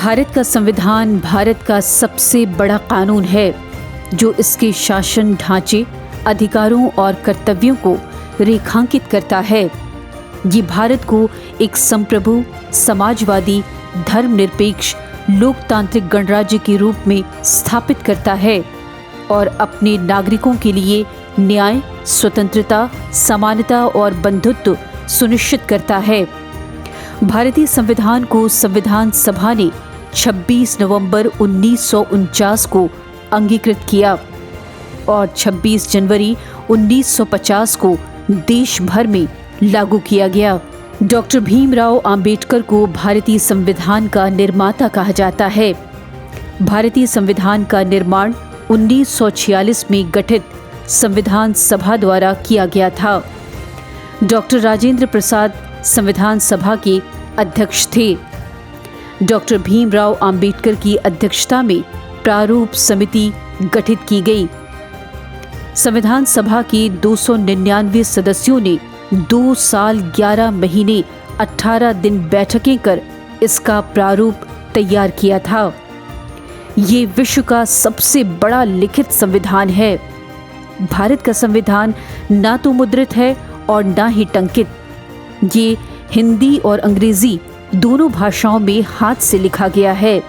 भारत का संविधान भारत का सबसे बड़ा कानून है जो इसके शासन ढांचे, अधिकारों और कर्तव्यों को रेखांकित करता है। ये भारत को एक संप्रभु, समाजवादी, धर्मनिरपेक्ष, लोकतांत्रिक गणराज्य के रूप में स्थापित करता है और अपने नागरिकों के लिए न्याय, स्वतंत्रता, समानता और बंधुत्व सुनिश्चित करता है। भारतीय संविधान को संविधान सभा ने 26 नवंबर 1949 को अंगीकृत किया और 26 जनवरी 1950 को देश भर में लागू किया गया। डॉक्टर भीमराव अंबेडकर को भारतीय संविधान का निर्माता कहा जाता है। भारतीय संविधान का निर्माण 1946 में गठित संविधान सभा द्वारा किया गया था। डॉक्टर राजेंद्र प्रसाद संविधान सभा के अध्यक्ष थे। डॉक्टर भीमराव अंबेडकर की अध्यक्षता में प्रारूप समिति गठित की गई। संविधान सभा के 299 सदस्यों ने 2 साल 11 महीने 18 दिन बैठकें कर इसका प्रारूप तैयार किया था। ये विश्व का सबसे बड़ा लिखित संविधान है। भारत का संविधान ना तो मुद्रित है और ना ही टंकित। ये हिंदी और अंग्रेजी दोनों भाषाओं में हाथ से लिखा गया है।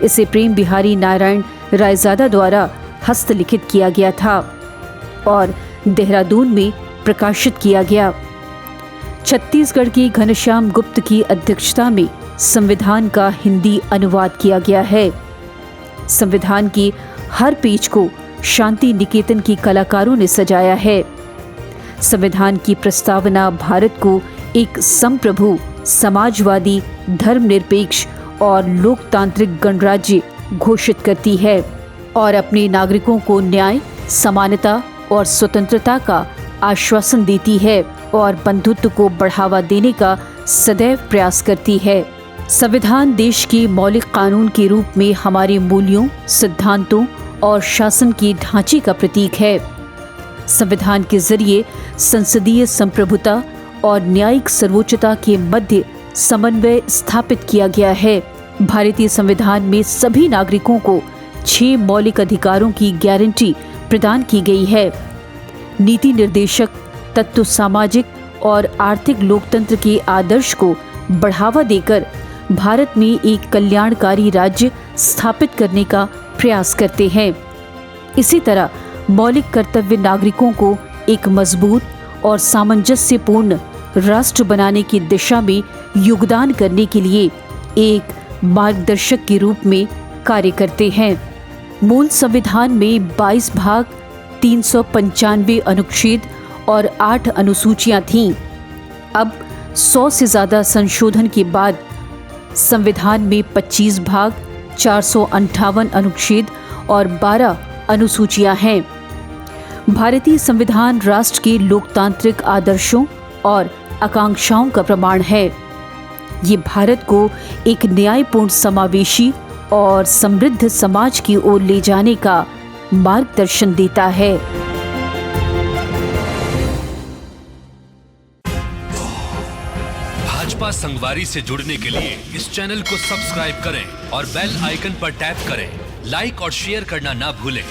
इसे प्रेम बिहारी नारायण रायजादा द्वारा हस्तलिखित किया गया था और देहरादून में प्रकाशित किया गया। छत्तीसगढ़ के घनश्याम गुप्त की अध्यक्षता में संविधान का हिंदी अनुवाद किया गया है। संविधान के हर पेज को शांति निकेतन के कलाकारों ने सजाया है। संविधान की प्रस्तावना भारत को एक संप्रभु, समाजवादी, धर्मनिरपेक्ष और लोकतांत्रिक गणराज्य घोषित करती है और अपने नागरिकों को न्याय, समानता और स्वतंत्रता का आश्वासन देती है और बंधुत्व को बढ़ावा देने का सदैव प्रयास करती है। संविधान देश के मौलिक कानून के रूप में हमारे मूल्यों, सिद्धांतों और शासन के ढांचे का प्रतीक है। संविधान के जरिए संसदीय संप्रभुता और न्यायिक सर्वोच्चता के मध्य समन्वय स्थापित किया गया है। भारतीय संविधान में सभी नागरिकों को 6 मौलिक अधिकारों की गारंटी प्रदान की गई है। नीति निर्देशक तत्व सामाजिक और आर्थिक लोकतंत्र के आदर्श को बढ़ावा देकर भारत में एक कल्याणकारी राज्य स्थापित करने का प्रयास करते हैं। इसी तरह मौलिक कर्तव्य नागरिकों को एक मजबूत और सामंजस्यपूर्ण राष्ट्र बनाने की दिशा में योगदान करने के लिए एक मार्गदर्शक के रूप में कार्य करते हैं। मूल संविधान में 22 भाग, 395 अनुच्छेद और 8 अनुसूचियां थीं। अब 100 से ज़्यादा संशोधन के बाद संविधान में 25 भाग, 458 अनुच्छेद और 12 अनुसूचियां हैं। भारतीय संविधान राष्ट्र के लोकतांत्रिक आदर्शों और आकांक्षाओं का प्रमाण है। ये भारत को एक न्यायपूर्ण, समावेशी और समृद्ध समाज की ओर ले जाने का मार्गदर्शन देता है। भाजपा संगवारी से जुड़ने के लिए इस चैनल को सब्सक्राइब करें और बेल आइकन पर टैप करें। लाइक और शेयर करना ना भूलें।